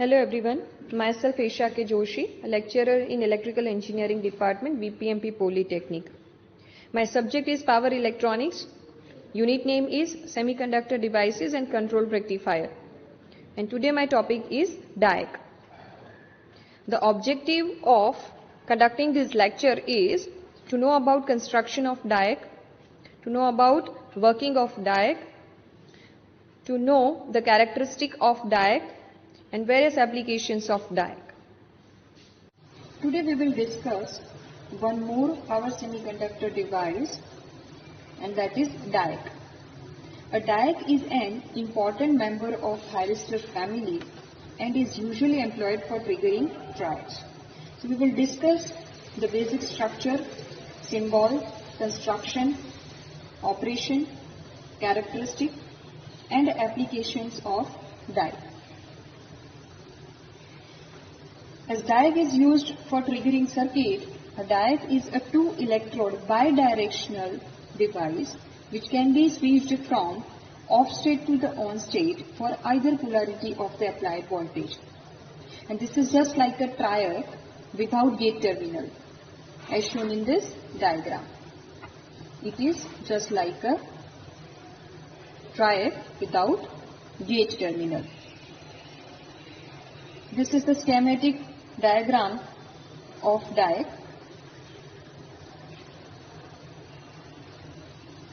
Hello everyone, myself Esha K. Joshi, a lecturer in Electrical Engineering Department, VPMP Polytechnic. My subject is Power Electronics, unit name is Semiconductor Devices and Control Rectifier. And today my topic is DIAC. The objective of conducting this lecture is to know about construction of DIAC, to know about working of DIAC, to know the characteristic of DIAC and various applications of DIAC. Today we will discuss one more power semiconductor device, and that is DIAC. A DIAC is an important member of thyristor family and is usually employed for triggering triads. So we will discuss the basic structure, symbol, construction, operation, characteristic and applications of DIAC. As DIAC is used for triggering circuit, a DIAC is a two-electrode bidirectional device which can be switched from off state to the on state for either polarity of the applied voltage. And this is just like a triac without gate terminal as shown in this diagram. It is just like a triac without gate terminal. This is the schematic diagram of DIAC.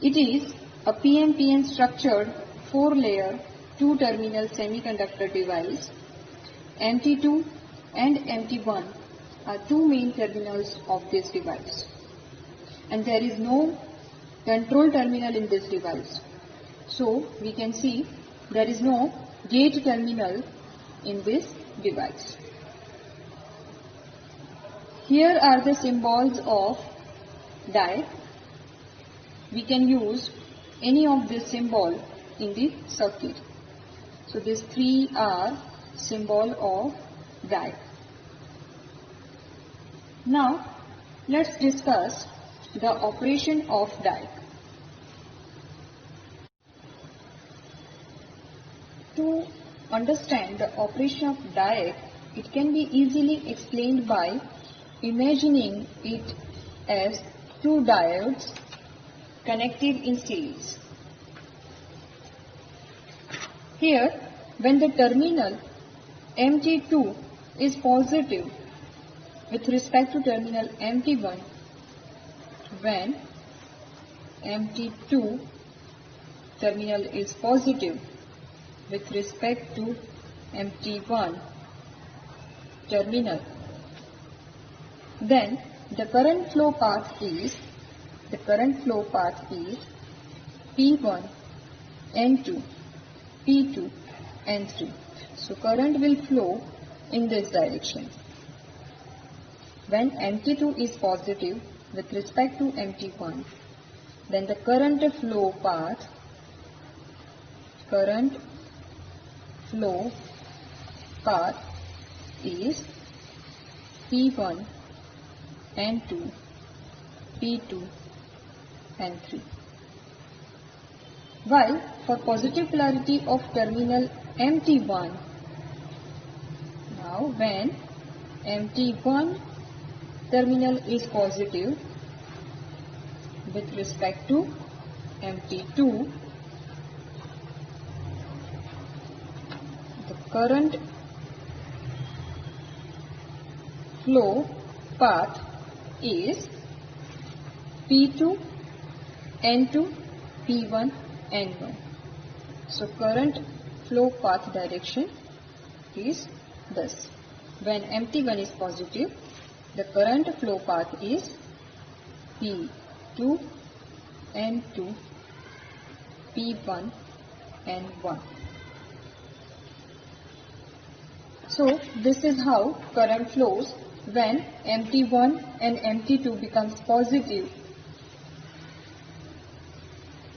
It is a PMPN structured 4-layer 2-terminal semiconductor device. MT2 and MT1 are two main terminals of this device, and there is no control terminal in this device. So we can see there is no gate terminal in this device. Here are the symbols of DIAC. We can use any of this symbol in the circuit. So these three are symbol of DIAC. Now let's discuss the operation of DIAC. To understand the operation of DIAC, it can be easily explained by imagining it as two diodes connected in series. Here, when the terminal MT2 is positive with respect to terminal MT1, when MT2 terminal is positive with respect to MT1 terminal, then the current flow path is P1, N2, P2, N3. So current will flow in this direction. When MT2 is positive with respect to MT1, then the current flow path is P1, N2, P2, N3. While for positive polarity of terminal MT1, now when MT1 terminal is positive with respect to MT2, the current flow path is P2, N2, P1, N1. So current flow path direction is this. When MT1 is positive, the current flow path is P2, N2, P1, N1. So this is how current flows when MT1 and MT2 becomes positive.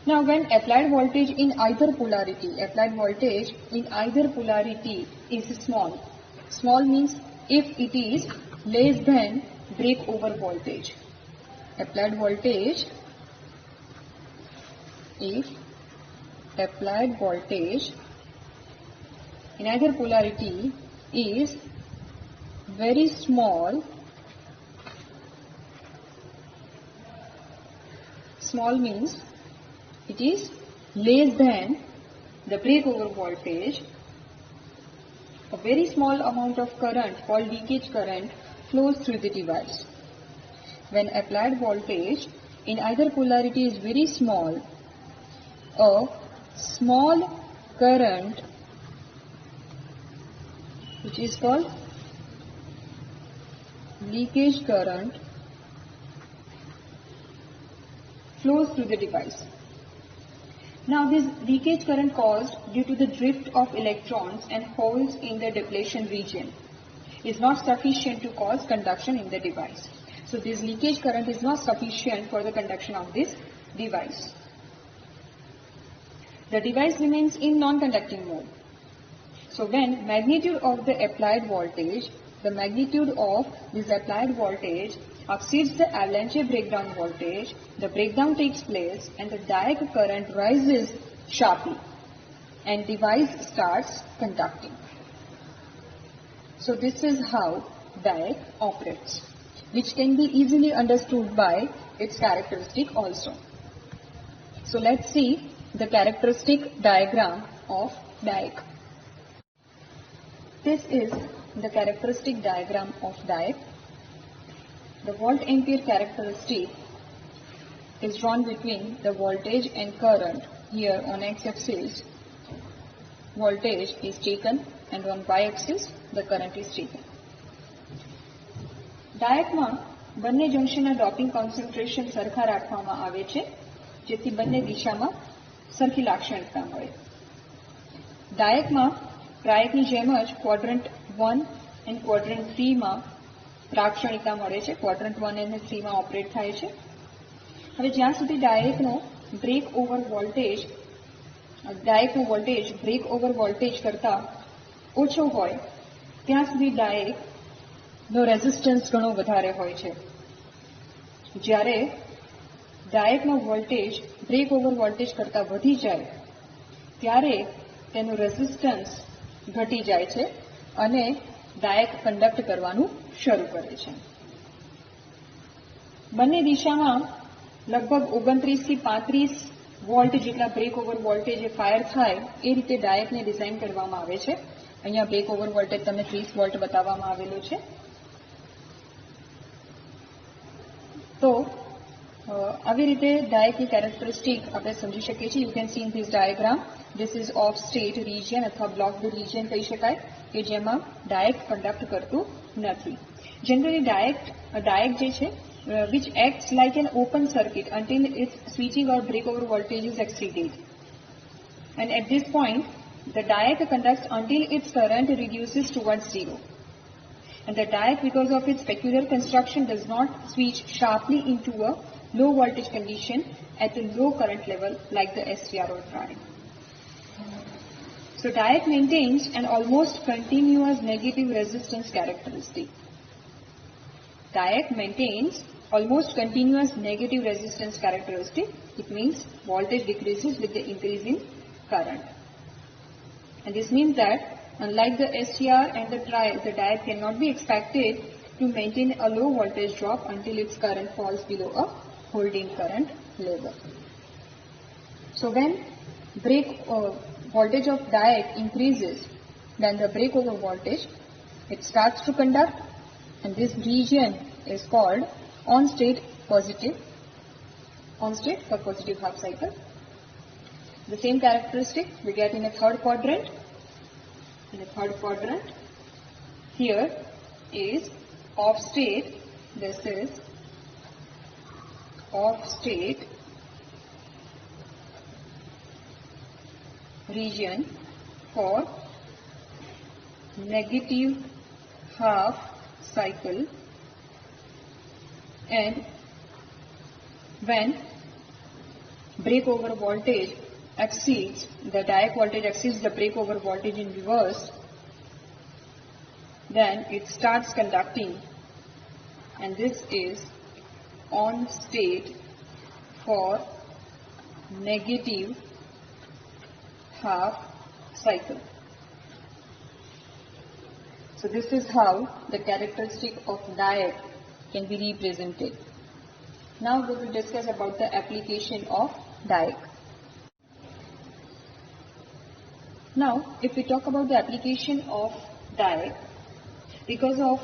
Now when applied voltage in either polarity is small. Small means if it is less than breakover voltage. Applied voltage, if applied voltage in either polarity is very small. Small means it is less than the breakover voltage. A very small amount of current called leakage current flows through the device. When applied voltage in either polarity is very small, a small current, which is called leakage current, flows through the device. Now this leakage current caused due to the drift of electrons and holes in the depletion region is not sufficient to cause conduction in the device. So this leakage current is not sufficient for the conduction of this device. The device remains in non-conducting mode. So when magnitude of the applied voltage, the magnitude of this applied voltage exceeds the avalanche breakdown voltage, the breakdown takes place and the dioc current rises sharply and device starts conducting. So this is how dioc operates, which can be easily understood by its characteristic also. So let's see the characteristic diagram of dioc. This is the characteristic diagram of dioc. The volt ampere characteristic is drawn between the voltage and current. Here on x-axis voltage is taken and on y-axis the current is taken. ડાયકમાં બંને જંક્શનના doping concentration સરખા રાખવામાં આવે છે જેથી બંને દિશામાં સરખી લાક્ષણિકતા મળે. ડાયકમાં પ્રાયકની જેમ જ ક્વોડ્રન્ટ 1 અને ક્વોડ્રન્ટ 3 માં લાક્ષણિકતા મળે છે. ક્વોડ્રન્ટ 1 અને 3 માં ઓપરેટ થાય છે. હવે જ્યાં સુધી ડાયકનો break over voltage break over voltage કરતા ઓછો હોય ત્યાં સુધી ડાયકનો રેઝિસ્ટન્સ ઘણો વધારે હોય છે. જ્યારે ડાયકનો વોલ્ટેજ બ્રેક ઓવર વોલ્ટેજ કરતા વધી જાય ત્યારે તેનું રેઝિસ્ટન્સ ઘટી જાય છે અને ડાયક કંડક્ટ કરવાનું શરૂ કરે છે. બંને દિશામાં લગભગ 29 થી 35 વોલ્ટ જેટલા બ્રેક ઓવર વોલ્ટેજ ફાયર થાય એ રીતે ડાયકને ડિઝાઇન કરવામાં આવે છે. અહીંયા બ્રેક ઓવર વોલ્ટેજ તમને 30 વોલ્ટ બતાવવામાં આવેલો છે. તો આવી રીતે ડાયકની કેરેક્ટરિસ્ટિક આપણે સમજી શકીએ છીએ. You can see in this diagram this ease of state region અથવા બ્લોક્ડ રિજિયન કહી શકાય કે જેમાં ડાયક કંડક્ટ કરતું નથી. જનરલી ડાયક જે છે which acts like an open circuit until its switching or breakover voltage is exceeded. And at this point, the diode conducts until its current reduces towards zero. And the diode, because of its peculiar construction, does not switch sharply into a low voltage condition at a low current level like the SCR or triode. So diode maintains an almost continuous negative resistance characteristic. Diode maintains almost continuous negative resistance characteristic. It means voltage decreases with the increase in current. And this means that unlike the SCR and the triode, the diode cannot be expected to maintain a low voltage drop until its current falls below a holding current level. So when voltage of diode increases than the breakover voltage, it starts to conduct, and this region is called on state for positive half cycle. The same characteristic we get in a third quadrant. In the third quadrant, here is off state. This is off state region for negative half cycle, and when breakover voltage exceeds, the diode voltage exceeds the breakover voltage in reverse, then it starts conducting, and this is on state for negative half cycle. So this is how the characteristic of diode can be represented. Now we will discuss about the application of diode. Now if we talk about the application of diode, because of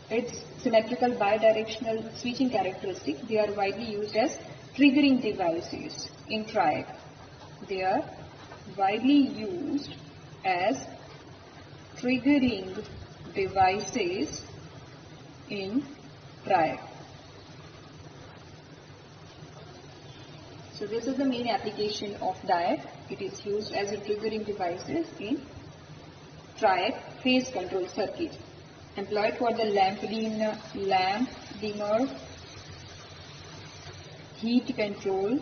its symmetrical bidirectional switching characteristic, they are widely used as triggering devices in triode. They are widely used as triggering devices in triode. So this is the main application of diode. It is used as a triggering devices in triode phase control circuit, employed for the lamp dimmer, heat control,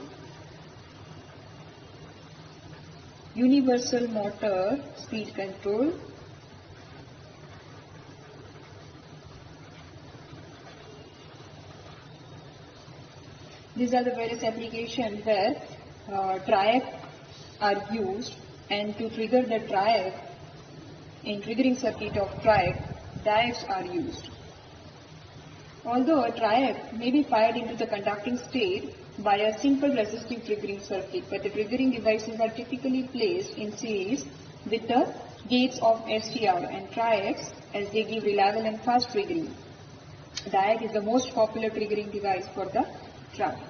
universal motor speed control, these are the various applications where triode are used, and to trigger the triode in triggering circuit of triode, diodes are used. Although a triode may be fired into the conducting state by a simple resistive triggering circuit, but the triggering devices are typically placed in series with the gates of STR and triodes, as they give reliable and fast triggering. Diode is the most popular triggering device for the triode.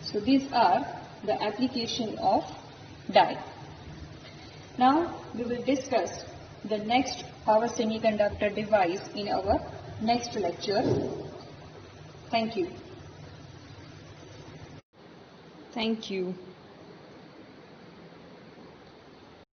So these are the application of diode. Now we will discuss the next power semiconductor device in our next lecture. Thank you. Thank you.